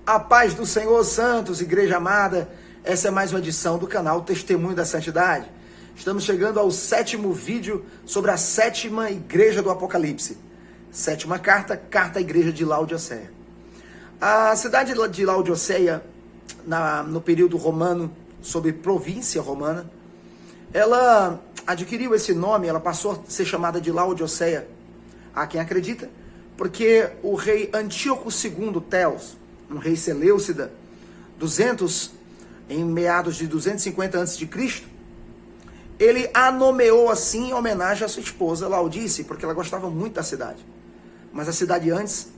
A paz do Senhor, santos, igreja amada. Essa é mais uma edição do canal Testemunho da Santidade. Estamos chegando ao 7º vídeo sobre a 7ª igreja do Apocalipse. 7ª carta, carta à igreja de Laodiceia. A cidade de Laodiceia, no período romano, sob província romana, ela adquiriu esse nome, ela passou a ser chamada de Laodiceia. Há quem acredita, porque o rei Antíoco II Teos, um rei Seleucida, em meados de 250 a.C., ele a nomeou assim em homenagem à sua esposa Laodice, porque ela gostava muito da cidade. Mas a cidade antes,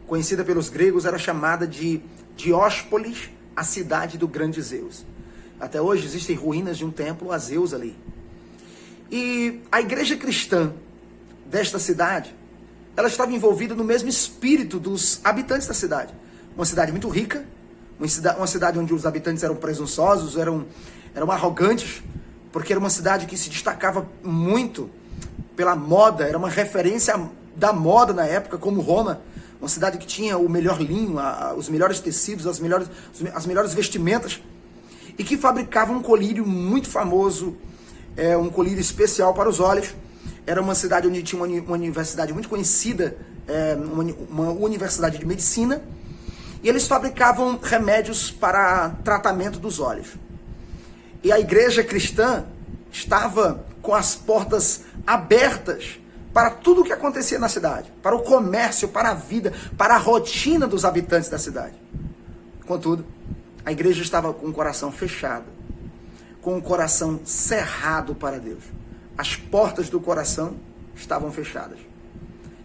conhecida pelos gregos, era chamada de Dióspolis, a cidade do grande Zeus. Até hoje existem ruínas de um templo a Zeus ali. E a igreja cristã desta cidade, ela estava envolvida no mesmo espírito dos habitantes da cidade. Uma cidade muito rica, uma cidade onde os habitantes eram presunçosos, eram arrogantes, porque era uma cidade que se destacava muito pela moda, era uma referência da moda na época, como Roma, uma cidade que tinha o melhor linho, os melhores tecidos, as melhores vestimentas, e que fabricava um colírio muito famoso, um colírio especial para os olhos. Era uma cidade onde tinha uma universidade muito conhecida, uma universidade de medicina, e eles fabricavam remédios para tratamento dos olhos. E a igreja cristã estava com as portas abertas para tudo o que acontecia na cidade, para o comércio, para a vida, para a rotina dos habitantes da cidade. Contudo, a igreja estava com o coração fechado, com o coração cerrado para Deus. As portas do coração estavam fechadas.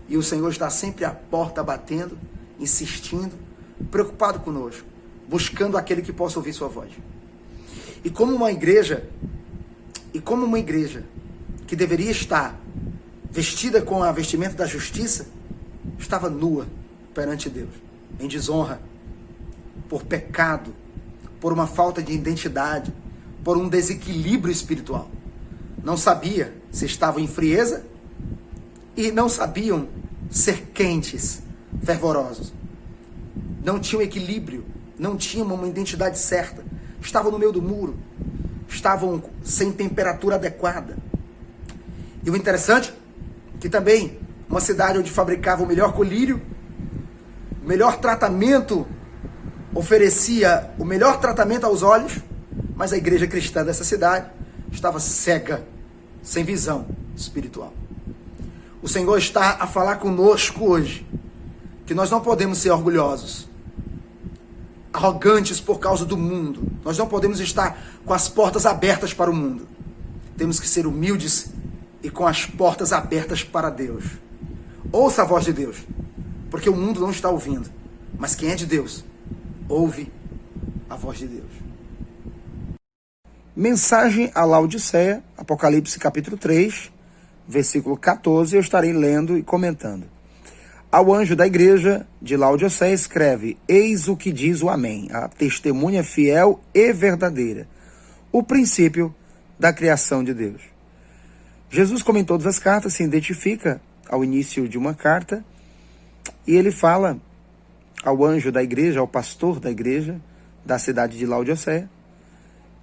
E o Senhor está sempre à porta batendo, insistindo, preocupado conosco, buscando aquele que possa ouvir sua voz. E como uma igreja que deveria estar vestida com a vestimenta da justiça, estava nua perante Deus, em desonra, por pecado, por uma falta de identidade, por um desequilíbrio espiritual. Não sabia se estavam em frieza e não sabiam ser quentes, fervorosos. Não tinham equilíbrio, não tinham uma identidade certa. Estavam no meio do muro, estavam sem temperatura adequada. E o interessante é que também uma cidade onde fabricava o melhor colírio, o melhor tratamento, oferecia o melhor tratamento aos olhos, mas a igreja cristã dessa cidade estava cega, sem visão espiritual. O Senhor está a falar conosco hoje, que nós não podemos ser orgulhosos, arrogantes por causa do mundo. Nós não podemos estar com as portas abertas para o mundo. Temos que ser humildes e com as portas abertas para Deus. Ouça a voz de Deus, porque o mundo não está ouvindo, mas quem é de Deus, ouve a voz de Deus. Mensagem a Laodiceia, Apocalipse capítulo 3, versículo 14, eu estarei lendo e comentando. Ao anjo da igreja de Laodiceia escreve: eis o que diz o Amém, a testemunha fiel e verdadeira, o princípio da criação de Deus. Jesus, como em todas as cartas, se identifica ao início de uma carta e ele fala ao anjo da igreja, ao pastor da igreja da cidade de Laodiceia,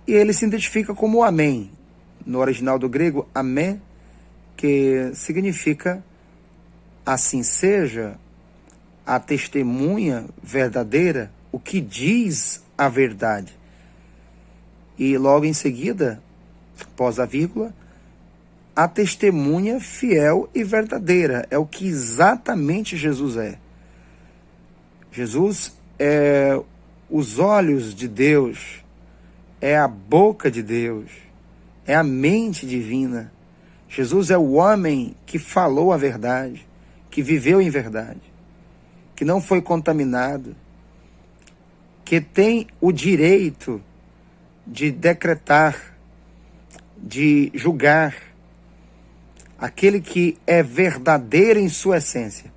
e ele se identifica como o Amém, no original do grego, Amém, que significa assim seja, a testemunha verdadeira, o que diz a verdade. E logo em seguida, após a vírgula, a testemunha fiel e verdadeira, é o que exatamente Jesus é. Jesus é os olhos de Deus, é a boca de Deus, é a mente divina. Jesus é o homem que falou a verdade, que viveu em verdade, que não foi contaminado, que tem o direito de decretar, de julgar, aquele que é verdadeiro em sua essência.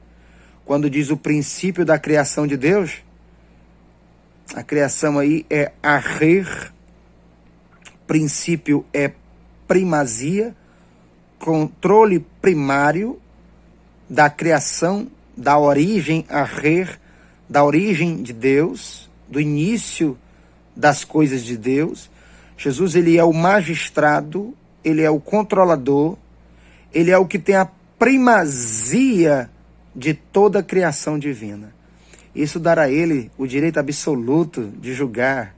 Quando diz o princípio da criação de Deus, a criação aí é arrer, princípio é primazia, controle primário da criação, da origem arrer, da origem de Deus, do início das coisas de Deus. Jesus, ele é o magistrado, ele é o controlador, ele é o que tem a primazia de toda a criação divina. Isso dará a ele o direito absoluto de julgar,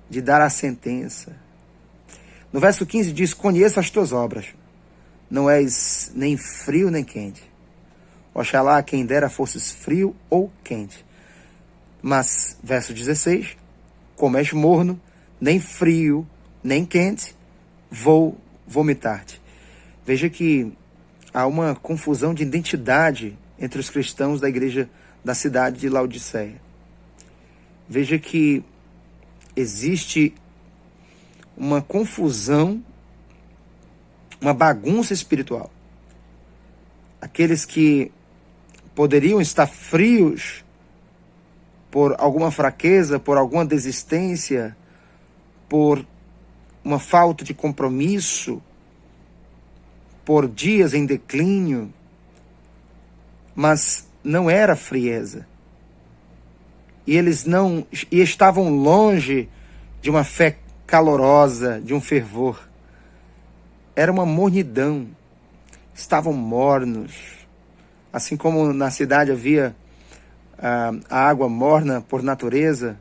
de dar a sentença. No verso 15 diz: conheço as tuas obras, não és nem frio nem quente. Oxalá quem dera fosses frio ou quente. Mas, verso 16, como és morno, nem frio, nem quente, vou vomitar-te. Veja que há uma confusão de identidade entre os cristãos da igreja da cidade de Laodiceia. Veja que existe uma confusão, uma bagunça espiritual. Aqueles que poderiam estar frios por alguma fraqueza, por alguma desistência, por uma falta de compromisso, por dias em declínio, mas não era frieza. E eles estavam longe de uma fé calorosa, de um fervor. Era uma mornidão. Estavam mornos. Assim como na cidade havia a água morna por natureza,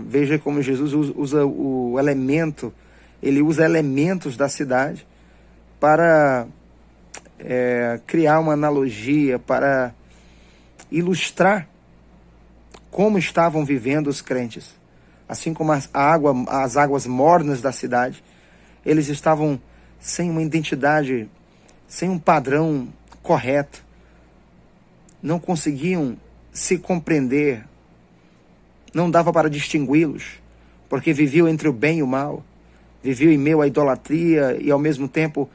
veja como Jesus usa o elemento, ele usa elementos da cidade para criar uma analogia, para ilustrar como estavam vivendo os crentes. Assim como as águas mornas da cidade, eles estavam sem uma identidade, sem um padrão correto. Não conseguiam se compreender, não dava para distingui-los, porque viviam entre o bem e o mal, viviam em meio à idolatria e ao mesmo tempo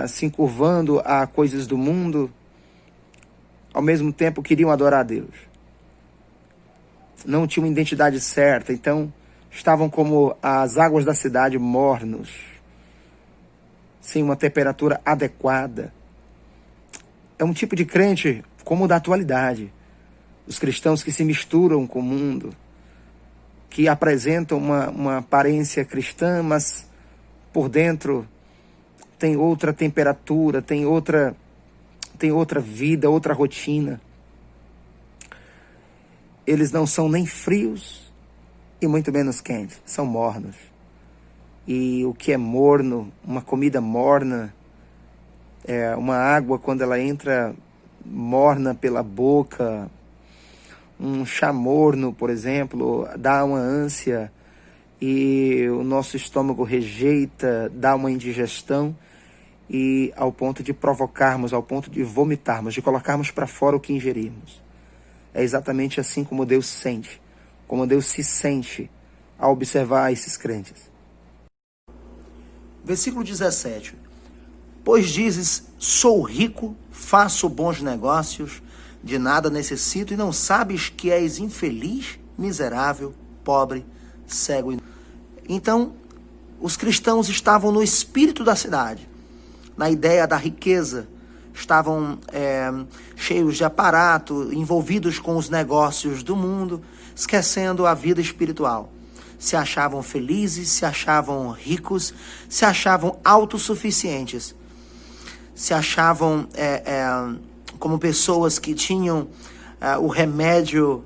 se encurvando a coisas do mundo, ao mesmo tempo queriam adorar a Deus. Não tinham uma identidade certa, então estavam como as águas da cidade, mornos, sem uma temperatura adequada. É um tipo de crente como o da atualidade. Os cristãos que se misturam com o mundo, que apresentam uma aparência cristã, mas por dentro tem outra temperatura, tem outra vida, outra rotina. Eles não são nem frios e muito menos quentes, são mornos. E o que é morno, uma comida morna, uma água quando ela entra morna pela boca, um chá morno, por exemplo, dá uma ânsia e o nosso estômago rejeita, dá uma indigestão, e ao ponto de provocarmos, ao ponto de vomitarmos, de colocarmos para fora o que ingerimos. É exatamente assim como Deus sente, como Deus se sente ao observar esses crentes. Versículo 17. Pois dizes, sou rico, faço bons negócios, de nada necessito, e não sabes que és infeliz, miserável, pobre, cego. Então, os cristãos estavam no espírito da cidade, na ideia da riqueza, estavam cheios de aparato, envolvidos com os negócios do mundo, esquecendo a vida espiritual. Se achavam felizes, se achavam ricos, se achavam autossuficientes, se achavam como pessoas que tinham o remédio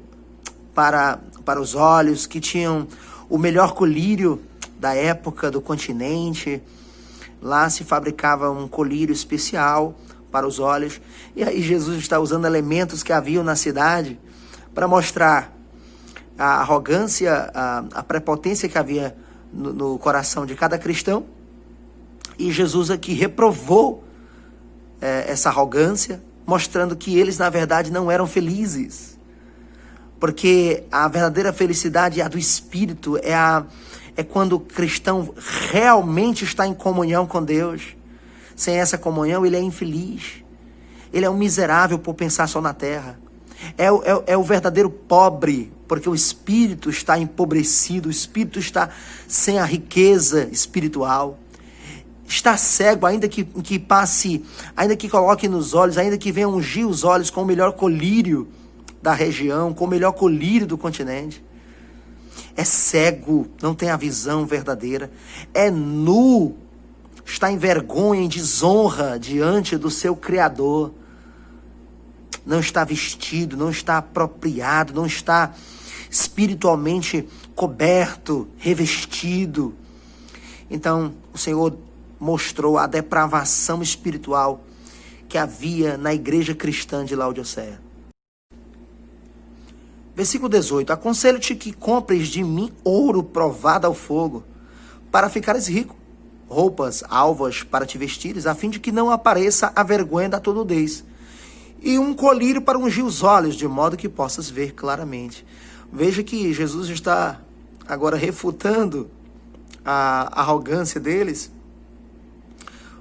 para os olhos, que tinham o melhor colírio da época do continente. Lá se fabricava um colírio especial para os olhos. E aí Jesus está usando elementos que haviam na cidade para mostrar a arrogância, a prepotência que havia no coração de cada cristão. E Jesus aqui reprovou essa arrogância, mostrando que eles, na verdade, não eram felizes. Porque a verdadeira felicidade é a do Espírito, é quando o cristão realmente está em comunhão com Deus. Sem essa comunhão, ele é infeliz. Ele é um miserável por pensar só na terra. É o verdadeiro pobre, porque o espírito está empobrecido, o espírito está sem a riqueza espiritual. está cego, ainda que passe, ainda que coloque nos olhos, ainda que venha ungir os olhos com o melhor colírio da região, com o melhor colírio do continente. É cego, não tem a visão verdadeira. É nu, está em vergonha, em desonra diante do seu Criador. Não está vestido, não está apropriado, não está espiritualmente coberto, revestido. Então, o Senhor mostrou a depravação espiritual que havia na igreja cristã de Laodiceia. Versículo 18. Aconselho-te que compres de mim ouro provado ao fogo, para ficares rico, roupas alvas para te vestires, a fim de que não apareça a vergonha da tua nudez, e um colírio para ungir os olhos, de modo que possas ver claramente. Veja que Jesus está agora refutando a arrogância deles,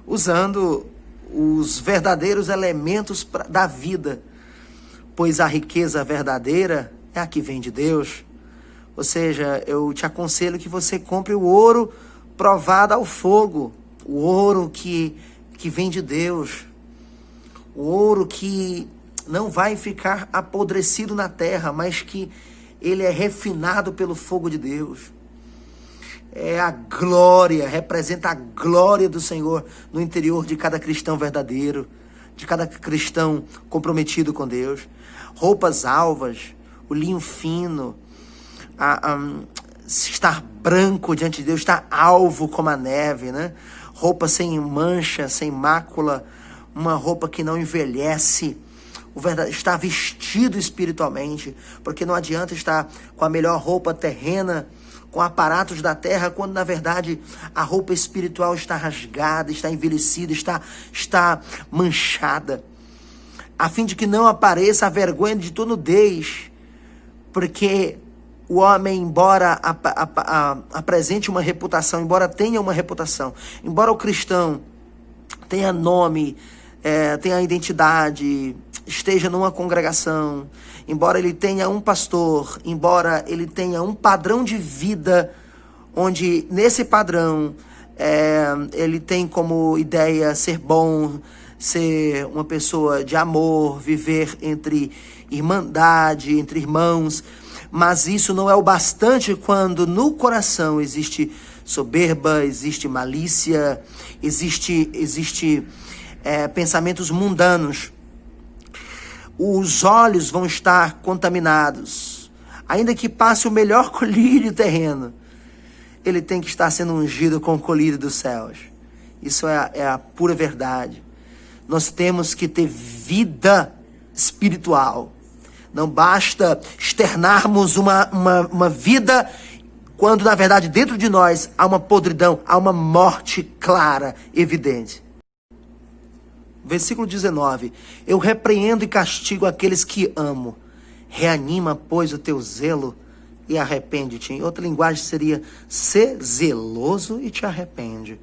usando os verdadeiros elementos da vida, pois a riqueza verdadeira é a que vem de Deus. Ou seja, eu te aconselho que você compre o ouro provado ao fogo, o ouro que vem de Deus, o ouro que não vai ficar apodrecido na terra, mas que ele é refinado pelo fogo de Deus. É a glória, representa a glória do Senhor no interior de cada cristão verdadeiro, de cada cristão comprometido com Deus. Roupas alvas, o linho fino, estar branco diante de Deus, estar alvo como a neve, né? Roupa sem mancha, sem mácula, uma roupa que não envelhece, estar vestido espiritualmente, porque não adianta estar com a melhor roupa terrena, com aparatos da terra, quando na verdade a roupa espiritual está rasgada, está envelhecida, está manchada, a fim de que não apareça a vergonha de tua nudez, porque o homem, embora apresente uma reputação, embora tenha uma reputação, embora o cristão tenha nome, tenha identidade, esteja numa congregação, embora ele tenha um pastor, embora ele tenha um padrão de vida, onde nesse padrão ele tem como ideia ser bom, ser uma pessoa de amor, viver entre irmandade, entre irmãos, mas isso não é o bastante quando no coração existe soberba, existe malícia, existe pensamentos mundanos. Os olhos vão estar contaminados. Ainda que passe o melhor colírio terreno, ele tem que estar sendo ungido com o colírio dos céus. Isso é a pura verdade. Nós temos que ter vida espiritual. Não basta externarmos uma vida, quando na verdade dentro de nós há uma podridão, há uma morte clara, evidente. Versículo 19. Eu repreendo e castigo aqueles que amo. Reanima, pois, o teu zelo e arrepende-te. Em outra linguagem seria: ser zeloso e te arrepende.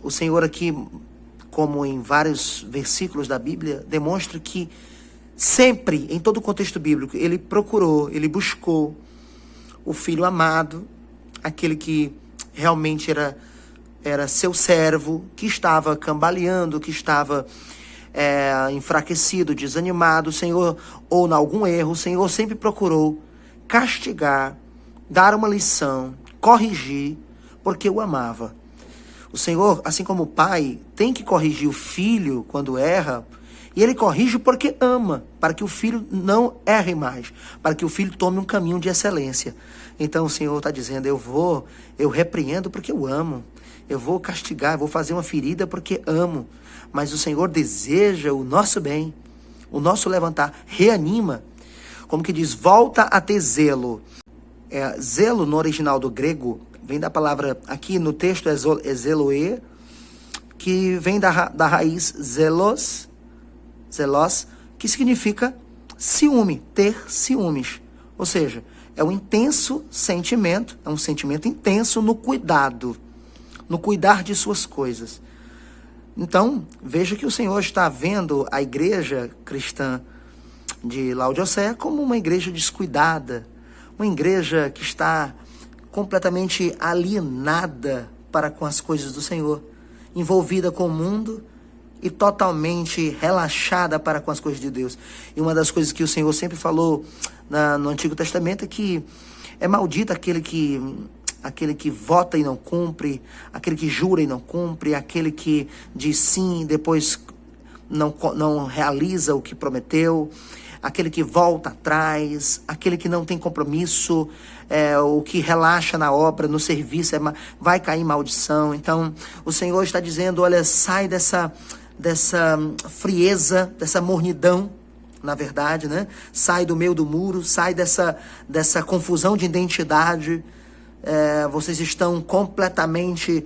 O Senhor aqui, como em vários versículos da Bíblia, demonstra que sempre, em todo o contexto bíblico, ele procurou, ele buscou o filho amado, aquele que realmente era seu servo, que estava cambaleando, que estava enfraquecido, desanimado. O Senhor, ou em algum erro, o Senhor sempre procurou castigar, dar uma lição, corrigir, porque o amava. O Senhor, assim como o pai, tem que corrigir o filho quando erra, e ele corrige porque ama, para que o filho não erre mais, para que o filho tome um caminho de excelência. Então o Senhor está dizendo: eu repreendo porque eu amo, eu vou castigar, eu vou fazer uma ferida porque amo, mas o Senhor deseja o nosso bem, o nosso levantar, reanima, como que diz, volta a ter zelo. Zelo no original do grego, vem da palavra, aqui no texto é zeloe, que vem da raiz zelos, que significa ciúme, ter ciúmes. Ou seja, é um intenso sentimento, é um sentimento intenso no cuidado, no cuidar de suas coisas. Então, veja que o Senhor está vendo a igreja cristã de Laodiceia como uma igreja descuidada, uma igreja que está completamente alienada para com as coisas do Senhor, envolvida com o mundo e totalmente relaxada para com as coisas de Deus. E uma das coisas que o Senhor sempre falou no Antigo Testamento é que é maldito aquele que vota e não cumpre, aquele que jura e não cumpre, aquele que diz sim e depois não realiza o que prometeu, aquele que volta atrás, aquele que não tem compromisso, o que relaxa na obra, no serviço, vai cair maldição. Então o Senhor está dizendo, olha, sai dessa frieza, dessa mornidão, na verdade, né? Sai do meio do muro, sai dessa confusão de identidade. Vocês estão completamente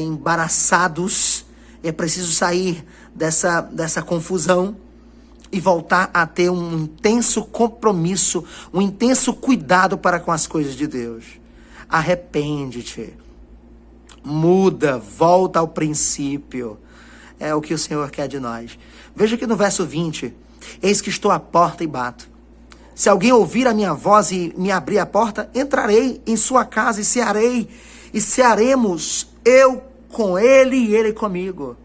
embaraçados. É preciso sair dessa confusão e voltar a ter um intenso compromisso, um intenso cuidado para com as coisas de Deus. Arrepende-te, muda, volta ao princípio. É o que o Senhor quer de nós. Veja que no verso 20, eis que estou à porta e bato. Se alguém ouvir a minha voz e me abrir a porta, entrarei em sua casa e cearemos, eu com ele e ele comigo.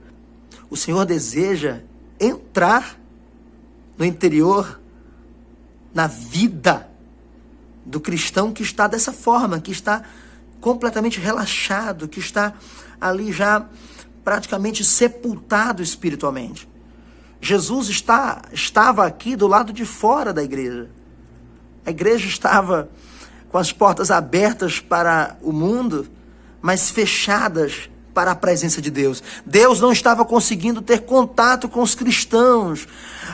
O Senhor deseja entrar no interior, na vida do cristão que está dessa forma, que está completamente relaxado, que está ali já praticamente sepultado espiritualmente. Jesus estava aqui do lado de fora da igreja. A igreja estava com as portas abertas para o mundo, mas fechadas para a presença de Deus. Deus não estava conseguindo ter contato com os cristãos.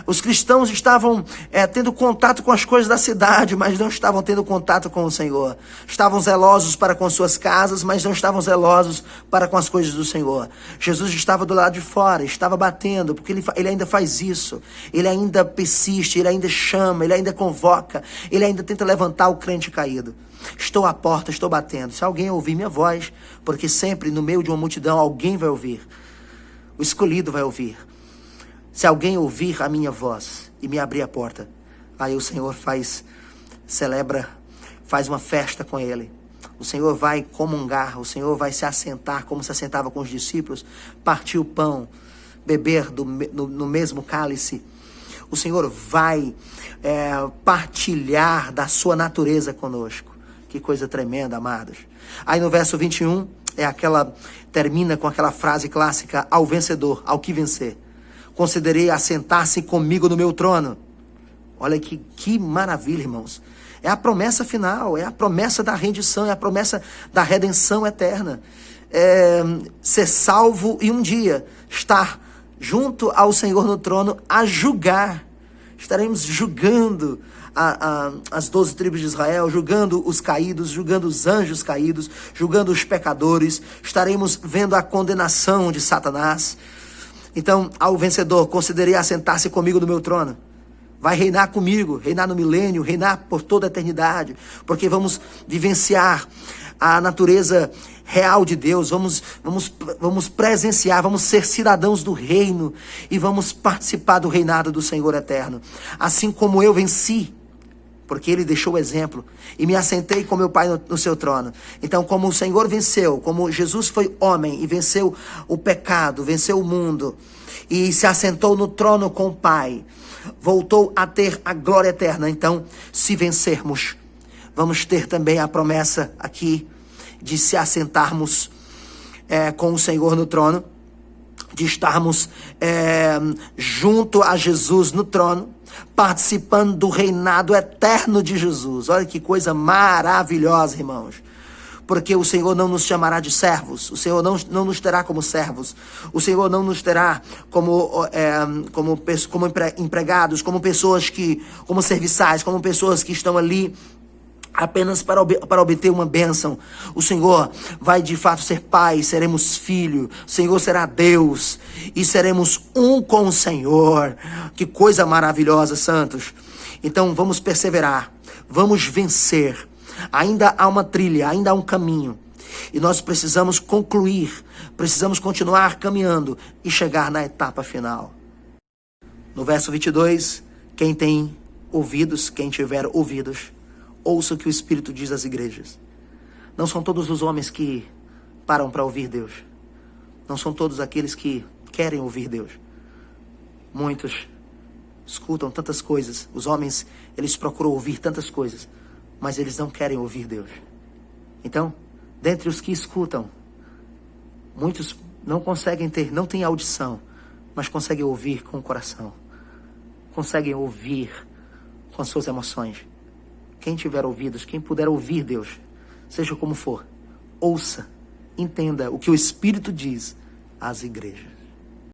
Os cristãos estavam tendo contato com as coisas da cidade, mas não estavam tendo contato com o Senhor. Estavam zelosos para com suas casas, mas não estavam zelosos para com as coisas do Senhor. Jesus estava do lado de fora, estava batendo, porque ele ainda faz isso. Ele ainda persiste, ele ainda chama, ele ainda convoca, ele ainda tenta levantar o crente caído. Estou à porta, estou batendo. Se alguém ouvir minha voz, porque sempre no meio de uma multidão alguém vai ouvir. O escolhido vai ouvir. Se alguém ouvir a minha voz e me abrir a porta, aí o Senhor faz uma festa com ele. O Senhor vai comungar, o Senhor vai se assentar como se assentava com os discípulos, partir o pão, beber no mesmo cálice. O Senhor vai partilhar da sua natureza conosco. Que coisa tremenda, amados. Aí no verso 21, termina com aquela frase clássica, ao vencedor, ao que vencer. Considerei assentar-se comigo no meu trono. Olha que maravilha, irmãos. É a promessa final, é a promessa da rendição, é a promessa da redenção eterna. Ser salvo e um dia estar junto ao Senhor no trono a julgar. Estaremos julgando as 12 tribos de Israel, julgando os caídos, julgando os anjos caídos, julgando os pecadores. Estaremos vendo a condenação de Satanás. Então, ao vencedor, considerei assentar-se comigo no meu trono. Vai reinar comigo, reinar no milênio, reinar por toda a eternidade, porque vamos vivenciar a natureza real de Deus, vamos presenciar, vamos ser cidadãos do reino e vamos participar do reinado do Senhor eterno. Assim como eu venci, porque ele deixou o exemplo, e me assentei com meu Pai no seu trono. Então, como o Senhor venceu, como Jesus foi homem e venceu o pecado, venceu o mundo, e se assentou no trono com o Pai, voltou a ter a glória eterna. Então, se vencermos, vamos ter também a promessa aqui de se assentarmos com o Senhor no trono, de estarmos junto a Jesus no trono, participando do reinado eterno de Jesus. Olha que coisa maravilhosa, irmãos. Porque o Senhor não nos chamará de servos, o Senhor não nos terá como servos, o Senhor não nos terá como empregados, como serviçais, como pessoas que estão ali apenas para obter uma bênção. O Senhor vai de fato ser Pai, seremos filho, o Senhor será Deus e seremos um com o Senhor. Que coisa maravilhosa, santos. Então vamos perseverar, vamos vencer. Ainda há uma trilha, ainda há um caminho. E nós precisamos concluir, precisamos continuar caminhando e chegar na etapa final. No verso 22, quem tem ouvidos, quem tiver ouvidos, ouça o que o Espírito diz às igrejas. Não são todos os homens que param para ouvir Deus. Não são todos aqueles que querem ouvir Deus. Muitos escutam tantas coisas. Os homens, eles procuram ouvir tantas coisas, mas eles não querem ouvir Deus. Então, dentre os que escutam, muitos não conseguem ter, não têm audição, mas conseguem ouvir com o coração. Conseguem ouvir com as suas emoções. Quem tiver ouvidos, quem puder ouvir Deus, seja como for, ouça, entenda o que o Espírito diz às igrejas.